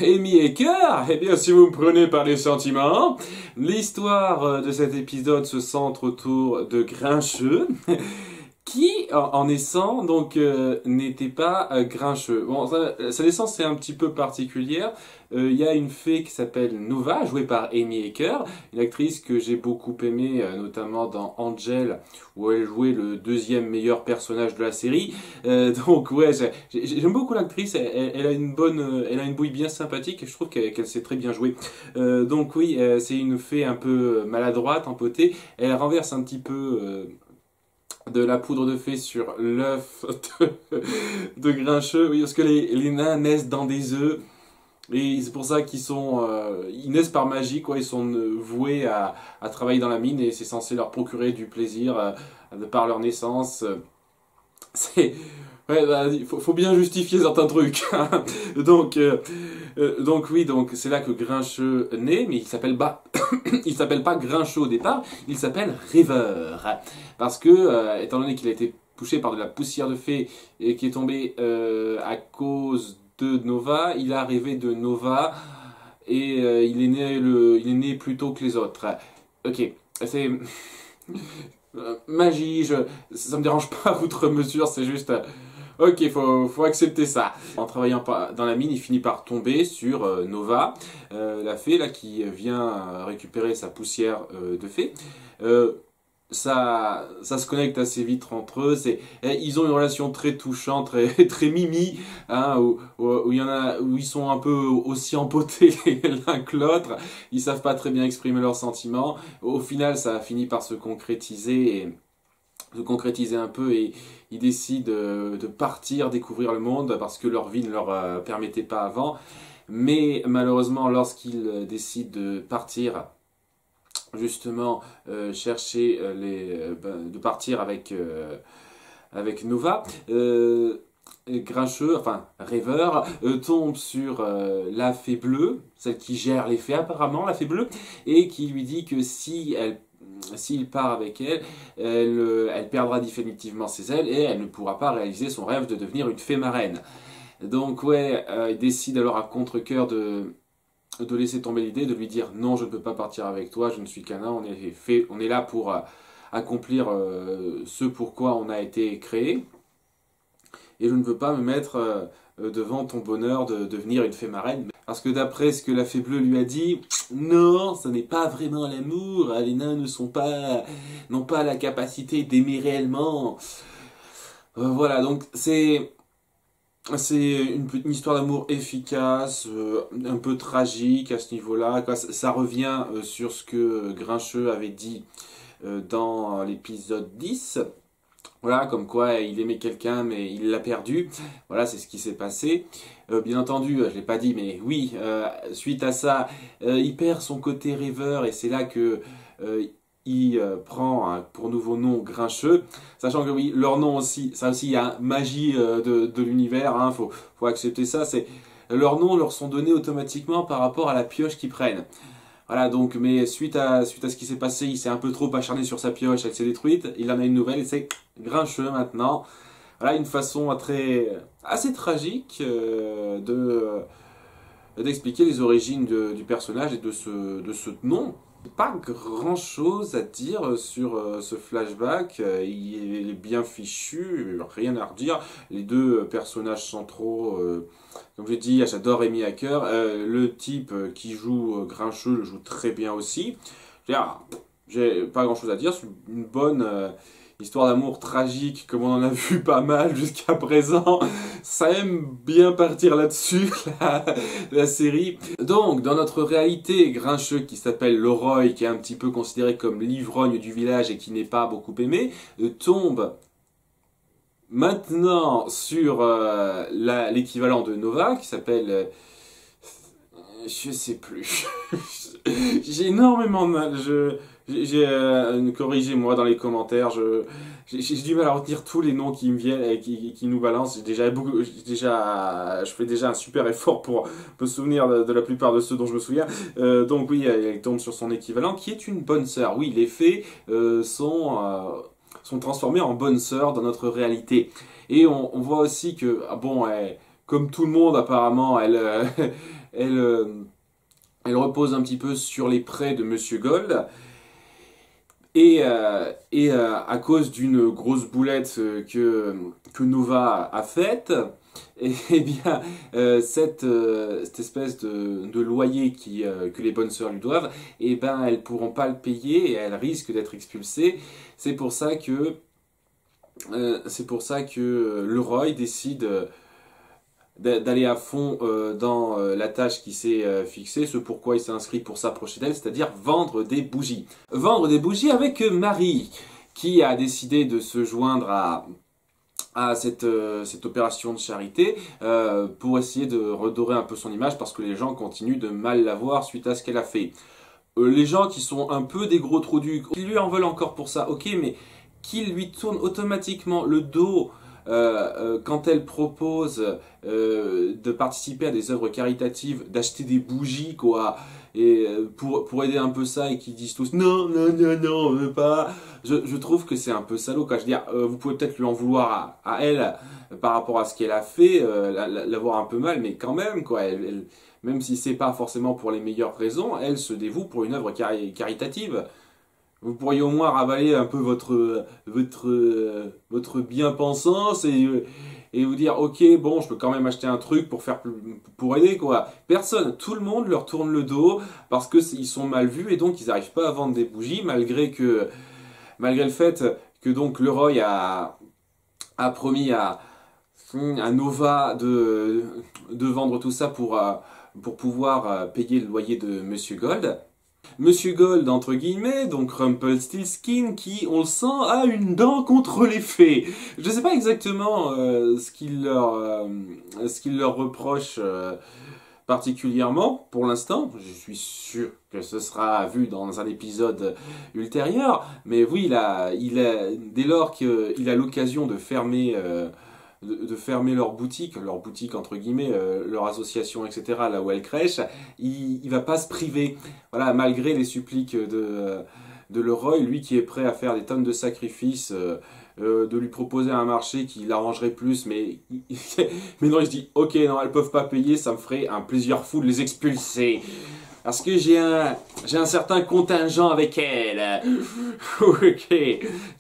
Amy et Cœur, eh bien si vous me prenez par les sentiments, l'histoire de cet épisode se centre autour de Grincheux, qui en naissant donc n'était pas grincheux. Bon, sa naissance est un petit peu particulière. Il y a une fée qui s'appelle Nova, jouée par Amy Acker, une actrice que j'ai beaucoup aimée, notamment dans Angel, où elle jouait le deuxième meilleur personnage de la série. Donc ouais, j'aime beaucoup l'actrice. Elle a une bonne, elle a une bouille bien sympathique et je trouve qu'elle sait très bien jouer. Donc oui, c'est une fée un peu maladroite, empotée. Elle renverse un petit peu de la poudre de fée sur l'œuf de Grincheux. Oui, parce que les nains naissent dans des œufs. Et c'est pour ça qu'ils sont, ils naissent par magie, quoi. Ils sont voués à travailler dans la mine et c'est censé leur procurer du plaisir de par leur naissance. C'est, ouais, bah, faut bien justifier certains trucs. Hein. Donc oui, donc c'est là que Grincheux naît, mais il s'appelle pas, il s'appelle pas Grincheux au départ, il s'appelle Rêveur, parce que étant donné qu'il a été touché par de la poussière de fée et qui est tombé à cause de Nova, il a rêvé de Nova et il est né plus tôt que les autres. Ok, c'est magie, ça me dérange pas outre mesure, c'est juste ok, faut accepter ça. En travaillant dans la mine, il finit par tomber sur Nova, la fée là qui vient récupérer sa poussière de fée. Euh, ça se connecte assez vite entre eux. Ils ont une relation très touchante, très, très mimi, hein, où il y en a, où ils sont un peu aussi empotés l'un que l'autre. Ils savent pas très bien exprimer leurs sentiments. Au final, ça a fini par se concrétiser un peu et ils décident de partir découvrir le monde parce que leur vie ne leur permettait pas avant. Mais malheureusement, lorsqu'ils décident de partir, justement, chercher de partir avec Nova, Grincheux, enfin Rêveur, tombe sur la fée bleue, celle qui gère les fées apparemment, la fée bleue, et qui lui dit que s'il part avec elle, elle perdra définitivement ses ailes et elle ne pourra pas réaliser son rêve de devenir une fée marraine. Donc ouais, il décide alors à contre-cœur de laisser tomber l'idée, de lui dire non, je ne peux pas partir avec toi, je ne suis qu'un nain, on est là pour accomplir ce pourquoi on a été créé, et je ne veux pas me mettre devant ton bonheur de devenir une fée marraine. Parce que d'après ce que la fée bleue lui a dit, non, ce n'est pas vraiment l'amour, les nains n'ont pas la capacité d'aimer réellement. Voilà, donc c'est une histoire d'amour efficace, un peu tragique à ce niveau-là. Ça revient sur ce que Grincheux avait dit dans l'épisode 10. Voilà, comme quoi il aimait quelqu'un mais il l'a perdu. Voilà, c'est ce qui s'est passé. Bien entendu, je l'ai pas dit, mais oui, suite à ça, il perd son côté rêveur et c'est là que il prend pour nouveau nom Grincheux. Sachant que oui, leur nom aussi, ça aussi, il y a magie de l'univers. Hein, faut accepter ça. C'est leurs noms leur sont donnés automatiquement par rapport à la pioche qu'ils prennent. Voilà, donc, mais suite à ce qui s'est passé, il s'est un peu trop acharné sur sa pioche, elle s'est détruite, il en a une nouvelle et c'est Grincheux maintenant. Voilà, une façon assez tragique d'expliquer les origines du personnage et de ce nom. Pas grand chose à dire sur ce flashback, il est bien fichu, rien à redire. Les deux personnages centraux, comme j'ai dit, j'adore Amy Acker, le type qui joue Grincheux le joue très bien aussi. J'ai pas grand chose à dire, c'est une bonne histoire d'amour tragique comme on en a vu pas mal jusqu'à présent. Ça aime bien partir là-dessus, la série. Donc, dans notre réalité, Grincheux qui s'appelle Leroy, qui est un petit peu considéré comme l'ivrogne du village et qui n'est pas beaucoup aimé, tombe maintenant sur l'équivalent de Nova, qui s'appelle... je sais plus. J'ai énormément de mal. Corrigez-moi dans les commentaires. J'ai du mal à retenir tous les noms qui me viennent et qui nous balancent. Je fais déjà un super effort pour me souvenir de la plupart de ceux dont je me souviens. Donc oui, elle tombe sur son équivalent, qui est une bonne sœur. Oui, les fées sont transformées en bonnes sœurs dans notre réalité. Et on voit aussi que, comme tout le monde apparemment, elle repose un petit peu sur les traits de Monsieur Gold. À cause d'une grosse boulette que Nova a faite, et bien cette espèce de loyer que les bonnes sœurs lui doivent, et ben elles pourront pas le payer et elles risquent d'être expulsées. C'est pour ça que Leroy décide d'aller à fond dans la tâche qui s'est fixée, ce pourquoi il s'est inscrit pour s'approcher d'elle, c'est-à-dire vendre des bougies. Vendre des bougies avec Marie, qui a décidé de se joindre à cette opération de charité pour essayer de redorer un peu son image, parce que les gens continuent de mal la voir suite à ce qu'elle a fait. Les gens qui sont un peu des gros trous du... qui lui en veulent encore pour ça, ok, mais qui lui tournent automatiquement le dos quand elle propose de participer à des œuvres caritatives, d'acheter des bougies, quoi, et pour aider un peu ça, et qui disent tous non, non, non, non, on veut pas. Je trouve que c'est un peu salaud, quoi. Je veux dire, vous pouvez peut-être lui en vouloir à elle par rapport à ce qu'elle a fait, l'avoir un peu mal, mais quand même, quoi, même si c'est pas forcément pour les meilleures raisons, elle se dévoue pour une œuvre caritative. Vous pourriez au moins ravaler un peu votre bien-pensance et vous dire ok, bon, je peux quand même acheter un truc pour aider, quoi. Personne, tout le monde leur tourne le dos parce que ils sont mal vus et donc ils n'arrivent pas à vendre des bougies, malgré le fait que donc Leroy a promis à Nova de vendre tout ça pour pouvoir payer le loyer de Monsieur Gold. Monsieur Gold, entre guillemets, donc Rumpelstiltskin, qui, on le sent, a une dent contre les fées. Je ne sais pas exactement ce qu'il leur reproche particulièrement, pour l'instant. Je suis sûr que ce sera vu dans un épisode ultérieur. Mais oui, dès lors qu'il a l'occasion de fermer... de fermer leur boutique entre guillemets, leur association, etc., là où elle crèche, il va pas se priver. Voilà, malgré les suppliques de Leroy, lui qui est prêt à faire des tonnes de sacrifices, de lui proposer un marché qui l'arrangerait plus, mais non, il se dit, ok, non, elles peuvent pas payer, ça me ferait un plaisir fou de les expulser. Parce que j'ai un certain contingent avec elle. Ok.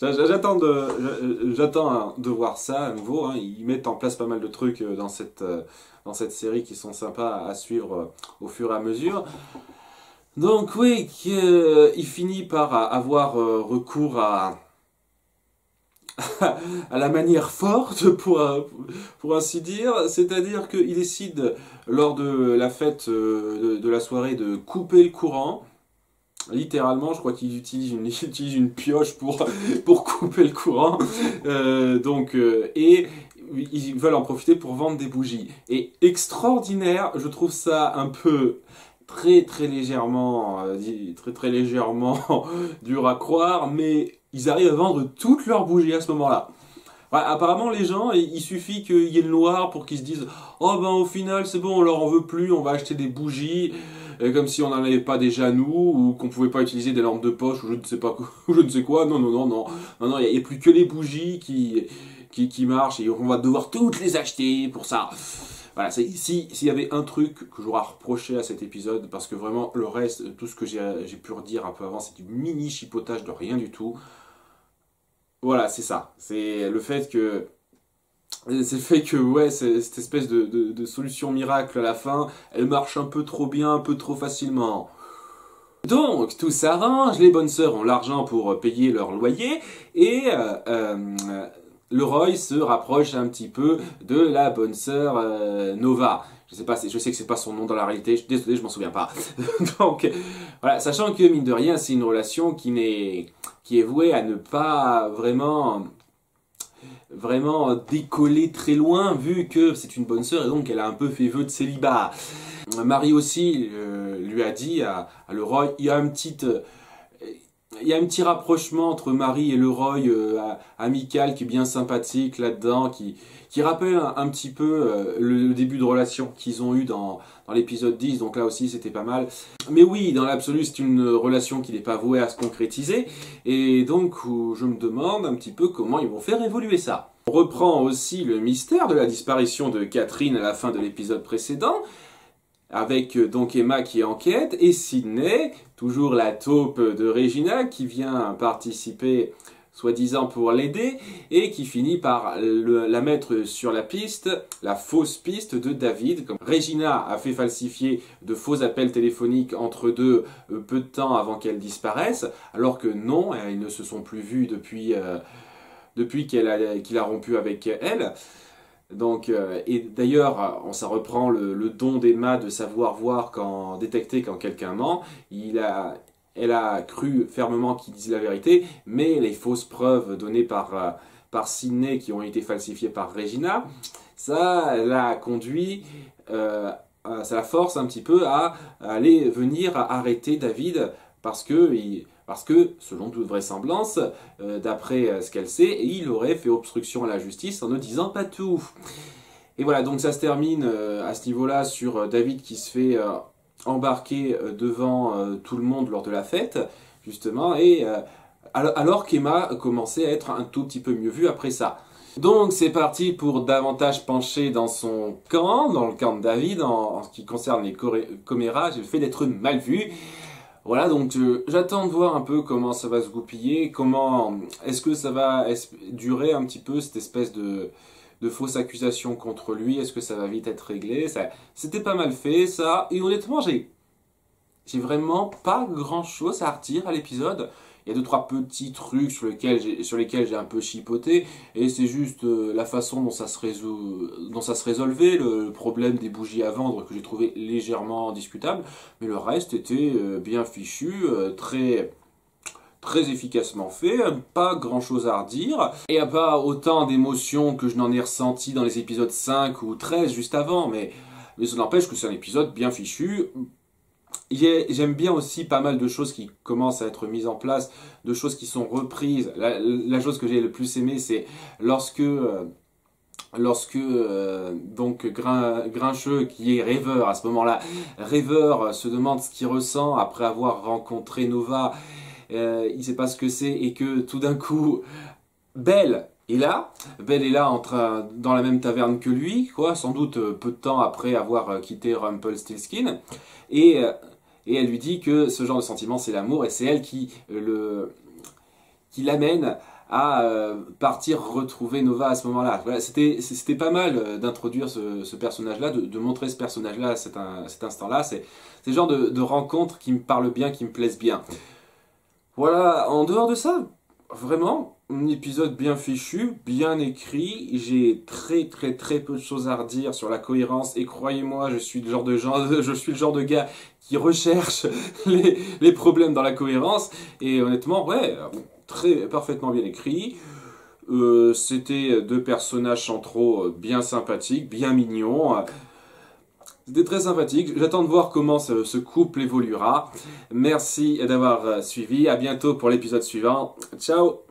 J'attends de voir ça à nouveau. Hein. Ils mettent en place pas mal de trucs dans cette série qui sont sympas à suivre au fur et à mesure. Donc oui, il finit par avoir recours à la manière forte, pour ainsi dire, c'est-à-dire qu'il décide, lors de la fête de la soirée, de couper le courant. Littéralement, je crois qu'il utilise une pioche pour couper le courant. Et ils veulent en profiter pour vendre des bougies. Et extraordinaire, je trouve ça un peu très légèrement dur à croire, mais ils arrivent à vendre toutes leurs bougies à ce moment-là. Ouais, apparemment, les gens, il suffit qu'il y ait le noir pour qu'ils se disent « Oh ben au final, c'est bon, on leur en veut plus, on va acheter des bougies, comme si on n'en avait pas déjà nous, ou qu'on pouvait pas utiliser des lampes de poche, ou je ne sais pas quoi, ou je ne sais quoi. Non, il n'y a plus que les bougies qui marchent, et on va devoir toutes les acheter pour ça. » Voilà, s'il y avait un truc que j'aurais reproché à cet épisode, parce que vraiment le reste, tout ce que j'ai pu redire un peu avant, c'est du mini chipotage de rien du tout. Voilà, c'est ça. C'est le fait que ouais, cette espèce de solution miracle à la fin, elle marche un peu trop bien, un peu trop facilement. Donc, tout s'arrange, les bonnes sœurs ont l'argent pour payer leur loyer, et Leroy se rapproche un petit peu de la bonne sœur Nova. Je sais que c'est pas son nom dans la réalité, je suis désolé, je m'en souviens pas. Donc, voilà, sachant que, mine de rien, c'est une relation qui est vouée à ne pas vraiment décoller très loin, vu que c'est une bonne sœur et donc elle a un peu fait vœu de célibat. Marie aussi lui a dit à Leroy, il y a un petit rapprochement entre Marie et Leroy amical qui est bien sympathique là-dedans, qui rappelle un petit peu le début de relation qu'ils ont eu dans l'épisode 10, donc là aussi c'était pas mal. Mais oui, dans l'absolu c'est une relation qui n'est pas vouée à se concrétiser, et donc je me demande un petit peu comment ils vont faire évoluer ça. On reprend aussi le mystère de la disparition de Catherine à la fin de l'épisode précédent. avec donc Emma qui est en quête, et Sydney, toujours la taupe de Regina, qui vient participer soi-disant pour l'aider, et qui finit par la mettre sur la piste, la fausse piste de David. Comme Regina a fait falsifier de faux appels téléphoniques entre deux peu de temps avant qu'elle disparaisse, alors que non, ils ne se sont plus vus depuis qu'il a rompu avec elle. Donc, et d'ailleurs, ça reprend le don d'Emma de savoir détecter quand quelqu'un ment. Elle a cru fermement qu'il disait la vérité, mais les fausses preuves données par Sydney qui ont été falsifiées par Regina, ça l'a conduit, ça la force un petit peu à venir arrêter David parce que, selon toute vraisemblance, d'après ce qu'elle sait, il aurait fait obstruction à la justice en ne disant pas tout. Et voilà, donc ça se termine à ce niveau-là sur David qui se fait embarqué devant tout le monde lors de la fête, justement, et alors qu'Emma commençait à être un tout petit peu mieux vue après ça. Donc c'est parti pour davantage pencher dans son camp, dans le camp de David, en ce qui concerne les commérages et le fait d'être mal vu. Voilà, donc j'attends de voir un peu comment ça va se goupiller, est-ce que ça va durer un petit peu cette espèce de fausses accusations contre lui, est-ce que ça va vite être réglé? C'était pas mal fait ça, et honnêtement j'ai vraiment pas grand chose à redire à l'épisode. Il y a 2-3 petits trucs sur lesquels j'ai un peu chipoté, et c'est juste la façon dont ça se résolvait, le problème des bougies à vendre que j'ai trouvé légèrement discutable, mais le reste était bien fichu, très efficacement fait, pas grand chose à redire, et à pas autant d'émotions que je n'en ai ressenti dans les épisodes 5 ou 13 juste avant, mais ça n'empêche que c'est un épisode bien fichu. J'aime bien aussi pas mal de choses qui commencent à être mises en place, de choses qui sont reprises. La chose que j'ai le plus aimé, c'est lorsque donc Grincheux, qui est rêveur à ce moment-là, rêveur se demande ce qu'il ressent après avoir rencontré Nova, il sait pas ce que c'est, et que tout d'un coup Belle est là dans la même taverne que lui, quoi, sans doute peu de temps après avoir quitté Rumpelstiltskin, et elle lui dit que ce genre de sentiment c'est l'amour, et c'est elle qui l'amène à partir retrouver Nova à ce moment-là. Voilà, c'était pas mal d'introduire ce personnage-là, de montrer ce personnage-là à cet instant-là. C'est le genre de rencontre qui me parle bien, qui me plaise bien. Voilà, en dehors de ça, vraiment, un épisode bien fichu, bien écrit. J'ai très peu de choses à redire sur la cohérence, et croyez-moi, je suis le genre de gars qui recherche les problèmes dans la cohérence, et honnêtement, ouais, parfaitement bien écrit. C'était 2 personnages centraux bien sympathiques, bien mignons. C'était très sympathique. J'attends de voir comment ce couple évoluera. Merci d'avoir suivi. À bientôt pour l'épisode suivant. Ciao!